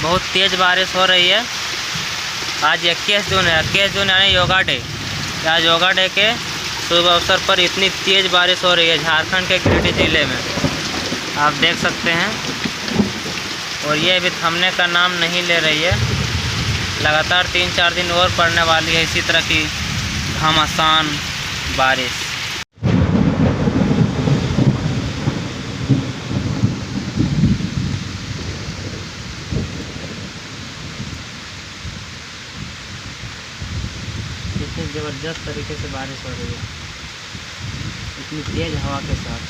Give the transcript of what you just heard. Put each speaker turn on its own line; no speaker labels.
बहुत तेज़ बारिश हो रही है। आज 21 जून है, 21 जून यानी योगा डे। आज योगा डे के शुभ अवसर पर इतनी तेज़ बारिश हो रही है झारखंड के गिरिडीह ज़िले में, आप देख सकते हैं। और ये अभी थमने का नाम नहीं ले रही है। लगातार 3-4 दिन और पड़ने वाली है इसी तरह की घमासान बारिश। इतनी ज़बरदस्त तरीके से बारिश हो रही है, इतनी तेज़ हवा के साथ।